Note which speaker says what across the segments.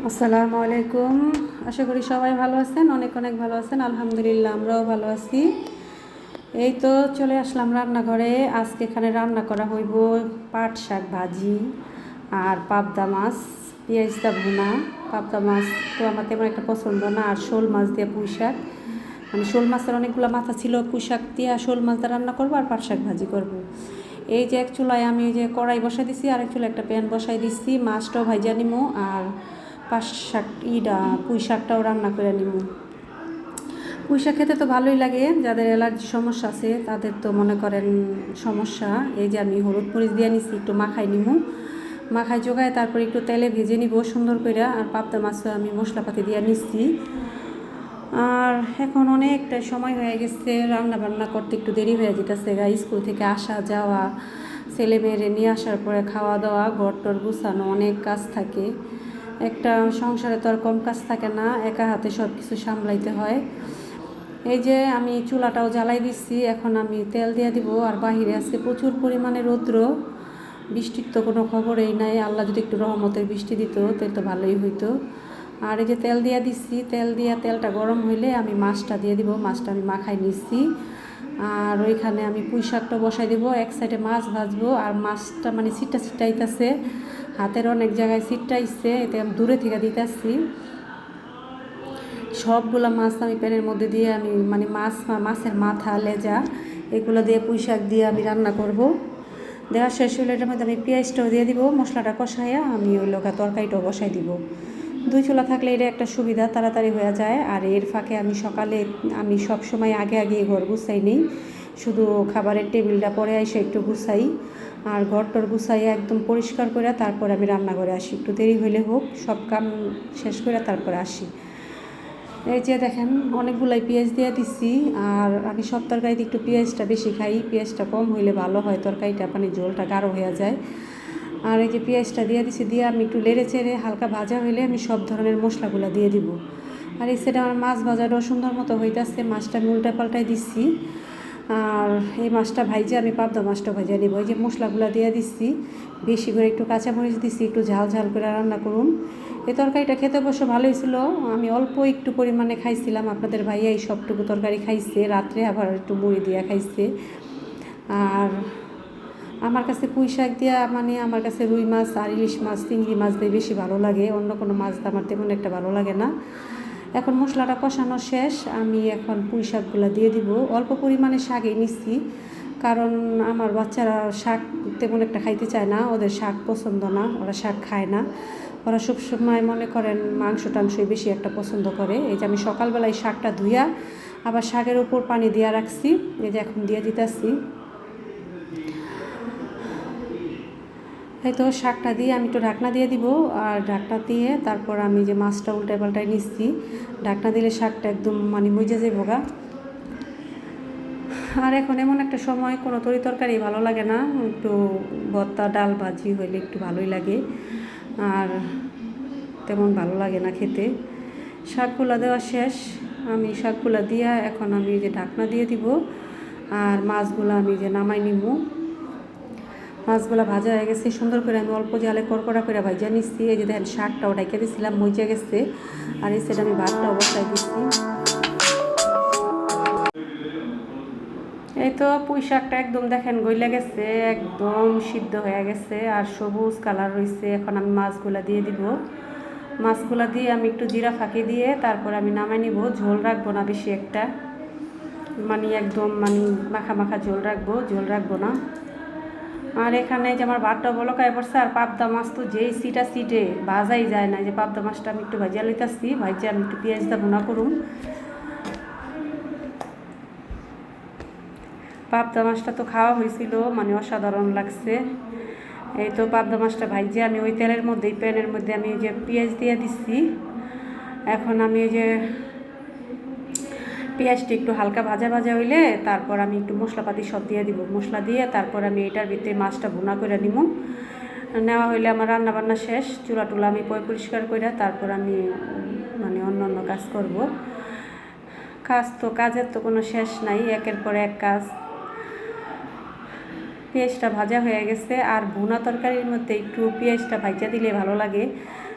Speaker 1: আসসালামু আলাইকুম। আশা করি সবাই ভালো আছেন, অনেক অনেক ভালো আছেন। আলহামদুলিল্লাহ, আমরাও ভালো আছি। এই তো চলে আসলাম রান্নাঘরে। আজকে এখানে রান্না করা হইব পাট শাক ভাজি আর পাবদা মাছ পেঁয়াজ দা ভুনা। পাবদা মাছ তো আমার তেমন একটা পছন্দ না, আর শোল মাছ দিয়ে পুঁই শাক, মানে শোল মাছের অনেকগুলো মাথা ছিল, পুঁই শাক দিয়ে শোল মাছ দিয়ে রান্না করবো আর পাট শাক ভাজি করব। এই যে এক চুলায় আমি যে কড়াই বসাই দিছি, আর এক চুলায় একটা প্যান বসাই দিচ্ছি, মাছটাও ভাজা নিমো আর পাট শাক পুঁই শাকটাও রান্না করে নিব। পুঁই শাক খেতে তো ভালোই লাগে, যাদের অ্যালার্জি সমস্যা আছে তাদের তো মনে করেন সমস্যা। এই যে আমি হলুদ মরিচ দিয়ে নিচ্ছি, একটু মাখাই নিব, মাখাই জোগায় তারপর একটু তেলে ভেজে নিব সুন্দর করে। আর পাবদা মাছ আমি মশলাপাতি দিয়ে নিচ্ছি। আর এখন অনেকটা সময় হয়ে গেছে, রান্না বান্না করতে একটু দেরি হয়ে যেতেছে। স্কুল থেকে আসা যাওয়া, ছেলে মেয়েরে নিয়ে আসার পরে খাওয়া দাওয়া, ঘর টর গুছানো, অনেক কাজ থাকে। একটা সংসারে তো আর কম কাজ থাকে না, একা হাতে সব কিছু সামলাইতে হয়। এই যে আমি চুলাটাও জ্বালাই দিচ্ছি, এখন আমি তেল দিয়ে দিব। আর বাহিরে আজকে প্রচুর পরিমাণে রৌদ্র, বৃষ্টির তো কোনো খবরেই নাই। আল্লাহ যদি একটু রহমতের বৃষ্টি দিত তাহলে তো ভালোই হইতো। আর এই যে তেল দিয়ে দিচ্ছি, তেলটা গরম হইলে আমি মাছটা দিয়ে দিব। মাছটা আমি মাখাই নিচ্ছি, আর ওইখানে আমি পুঁই শাকটা বসাই দিব। এক সাইডে মাছ ভাজবো, আর মাছটা মানে ছিটাইতেছে, হাতের অনেক জায়গায় ছিটাইছে, এতে আমি দূরে থেকে দিতেছি। সবগুলা মাছ আমি প্যানের মধ্যে দিয়ে আমি মানে মাছের মাথা লেজা এগুলো দিয়ে পুঁই শাক দিয়ে আমি রান্না করব। দেওয়া শেষ হলে এটার মধ্যে আমি পেঁয়াজটাও দিয়ে দিব, মশলাটা কষাইয়া আমি ওই লোকা তরকারিটাও বসাই দিব। দুই চুলা থাকলে এটা একটা সুবিধা, তাড়াতাড়ি হয়ে যায়। আর এর ফাঁকে আমি সব সময় আগে ঘর গুছাই নেই, শুধু খাবারের টেবিলটা পরে এসে একটু গুছাই, আর ঘরটর গুছাই একদম পরিষ্কার করে তারপর আমি রান্নাঘরে আসি। একটু দেরি হইলে হোক, সব কাম শেষ করে তারপরে আসি। এই যে দেখেন অনেকগুলাই পেঁয়াজ দিয়ে দিচ্ছি, আর আমি সব তরকারিতে একটু পেঁয়াজটা বেশি খাই, পেঁয়াজটা কম হইলে ভালো হয়, তরকারিটা মানে ঝোলটা গাঢ় হয়ে যায়। আর এই যে পেঁয়াজটা দিয়ে দিচ্ছি, দিয়ে আমি একটু লেড়ে চেড়ে হালকা ভাজা হইলে আমি সব ধরনের মশলাগুলো দিয়ে দিব। আর এই সাইডে আমার মাছ ভাজাটাও সুন্দর মতো হইতেছে, মাছটা আমি উল্টা পাল্টাই দিচ্ছি। আর এই মাছটা ভাইজে আমি পাবদা মাছটা ভাজা নিব। এই যে মশলাগুলো দিয়ে দিচ্ছি, বেশি করে একটু কাঁচামরিচ দিচ্ছি, একটু ঝাল ঝাল করে রান্না করুন। এই তরকারিটা খেতে অবশ্য ভালোই ছিল, আমি অল্প একটু পরিমাণে খাইছিলাম, আপনাদের ভাইয়া এই সবটুকু তরকারি খাইছে, রাত্রে আবার একটু মুড়ি দিয়ে খাইছে। আর আমার কাছে পুঁই শাক দিয়া মানে আমার কাছে রুই মাছ আর ইলিশ মাছ, চিংড়ি মাছ দিয়ে বেশি ভালো লাগে, অন্য কোনো মাছ আমার তেমন একটা ভালো লাগে না। এখন মশলাটা কষানো শেষ, আমি এখন পুঁই শাকগুলো দিয়ে দিব। অল্প পরিমাণে শাকই নিচ্ছি, কারণ আমার বাচ্চারা শাক তেমন একটা খাইতে চায় না, ওদের শাক পছন্দ না, ওরা শাক খায় না। ওরা সবসময় মনে করেন মাংস টাংসই বেশি একটা পছন্দ করে। এই যে আমি সকালবেলায় শাকটা ধুইয়া আবার শাকের উপর পানি দিয়া রাখছি, এই যে এখন দিয়ে দিতেছি। এই তো শাকটা দিয়ে আমি একটু ঢাকনা দিয়ে দিব, আর ঢাকনা দিয়ে তারপর আমি যে মাছটা উল্টায় পাল্টায় নিচ্ছি। ঢাকনা দিলে শাকটা একদম মানে মজে যাবে গা। আর এখন এমন একটা সময় কোনো তরকারি ভালো লাগে না, একটু ভর্তা ডাল ভাজি হইলে একটু ভালোই লাগে, আর তেমন ভালো লাগে না খেতে। শাকগুলা দেওয়া শেষ, আমি শাকগুলা দিয়া এখন আমি যে ঢাকনা দিয়ে দিব, আর মাছগুলো আমি যে নামাই নিব। মাছগুলো ভাজা হয়ে গেছে সুন্দর করে, আমি অল্প জালে কড়কড়া করে ভাজা নিচ্ছি। এই যে দেখেন শাকটাও ঢেকে দিয়েছিলাম, মজে গেছে। আর এই সাইডে আমি ভাতটাও বসাই দিচ্ছি। এই তো পুঁই শাকটা একদম দেখেন গইলে গেছে, একদম সিদ্ধ হয়ে গেছে আর সবুজ কালার রয়েছে। এখন আমি মাছগুলা দিয়ে দিব, মাছগুলা দিয়ে আমি একটু জিরা ফাঁকি দিয়ে তারপর আমি নামাই নিব। ঝোল রাখবো না বেশি একটা, মানে একদম মানে মাখা মাখা ঝোল রাখবো না। আর এখানে যে আমার ভাতটা বলকায় পড়ছে, আর পাবদা মাছ তো যেই সিটে ভাজাই যায় না। যে পাবদা মাছটা আমি একটু ভাজিয়া লইতেছি, ভাজিয়া আমি একটু পেঁয়াজ দা ভুনা করুন। পাবদা মাছটা তো খাওয়া হয়েছিল, মানে অসাধারণ লাগছে। এই তো পাবদা মাছটা ভাজিয়া আমি ওই তেলের মধ্যেই প্যানের মধ্যে আমি যে পেঁয়াজ দিয়ে দিচ্ছি। এখন আমি এই যে পেঁয়াজটা একটু হালকা ভাজা ভাজা হইলে তারপর আমি একটু মশলাপাতি সব দিয়ে দিব। মশলা দিয়ে তারপর আমি এটার ভিতরে মাছটা ভুনা করে নিব। নেওয়া হইলে আমার রান্না বান্না শেষ, চুলা টুলা আমি পরিষ্কার করে তারপর আমি মানে অন্য কাজ করব। কাজের তো কোনো শেষ নাই, একের পর এক কাজ। পেঁয়াজটা ভাজা হয়ে গেছে, আর ভুনা তরকারির মধ্যে একটু পেঁয়াজটা ভাজা দিলে ভালো লাগে,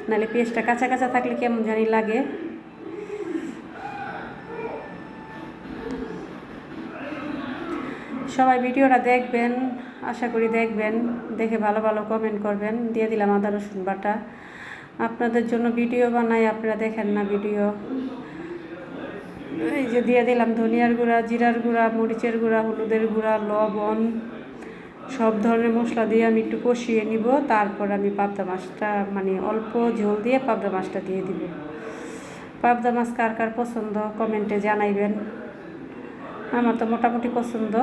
Speaker 1: নাহলে পেঁয়াজটা কাঁচা কাঁচা থাকলে কেমন জানি লাগে। সবাই ভিডিওটা দেখবেন, আশা করি দেখবেন, দেখে ভালো ভালো কমেন্ট করবেন। দিয়ে দিলাম আদা রসুন বাটা। আপনাদের জন্য ভিডিও বানাই, আপনারা দেখেন না ভিডিও। এই যে দিয়ে দিলাম ধনিয়ার গুঁড়া, জিরার গুঁড়া, মরিচের গুঁড়া, হলুদের গুঁড়া, লবণ, সব ধরনের মশলা দিয়ে আমি একটু কষিয়ে নিব। তারপর আমি পাবদা মাছটা মানে অল্প ঝোল দিয়ে পাবদা মাছটা দিয়ে দিব। পাবদা মাছ কার কার পছন্দ কমেন্টে জানাইবেন। আমার তো মোটামুটি পছন্দ।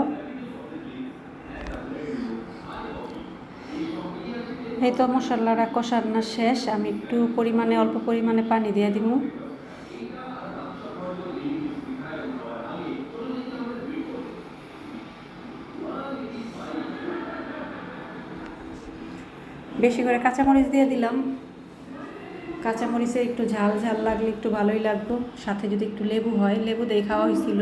Speaker 1: এই তো মশলাটা কষানো শেষ, আমি একটু অল্প পরিমাণে পানি দিয়ে দিব। বেশি করে কাঁচামরিচ দিয়ে দিলাম। কাঁচামরিচে একটু ঝাল ঝাল লাগলে একটু ভালোই লাগতো। সাথে যদি একটু লেবু হয়, লেবু দিয়ে খাওয়া হয়েছিল।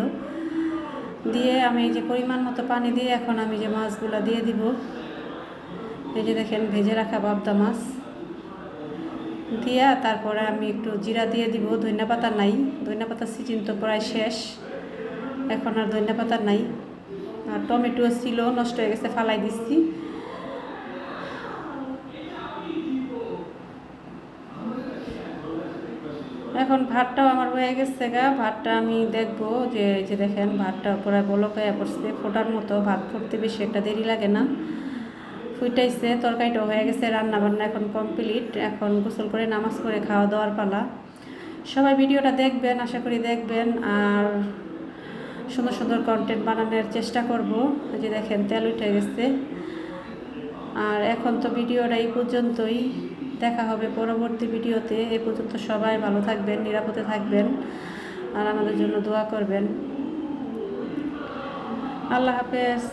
Speaker 1: দিয়ে আমি এই যে পরিমাণ মতো পানি দিয়ে এখন আমি যে মাছগুলো দিয়ে দিব। এই যে দেখেন ভেজে রাখা পাবদা মাছ দিয়া তারপরে আমি একটু জিরা দিয়ে দিব। ধনিয়া পাতা নাই, ধনিয়া পাতার সিজন তো প্রায় শেষ, এখন আর ধনিয়া পাতা নাই। আর টমেটো ছিল, নষ্ট হয়ে গেছে, ফালাই দিচ্ছি। এখন ভাতটাও আমার হয়ে গেছে গা। ভাতটা আমি দেখবো যে দেখেন ভাতটা পুরো বলক হয়ে পড়ছে, ফোটার মতো। ভাত ফুটতে বেশি একটা দেরি লাগে না, ফুটাইছে। তরকারিটাও হয়ে গেছে, রান্না বান্না এখন কমপ্লিট। এখন গোসল করে নামাজ করে খাওয়া দাওয়ার পালা। সবাই ভিডিওটা দেখবেন, আশা করি দেখবেন। আর সুন্দর সুন্দর কন্টেন্ট বানানোর চেষ্টা করব। যে দেখেন তেল উঠে গেছে। আর এখন তো ভিডিওটা এই পর্যন্তই, দেখা হবে পরবর্তী ভিডিওতে। এই পর্যন্ত সবাই ভালো থাকবেন, নিরাপদে থাকবেন, আর আমাদের জন্য দোয়া করবেন। আল্লাহ হাফেজ।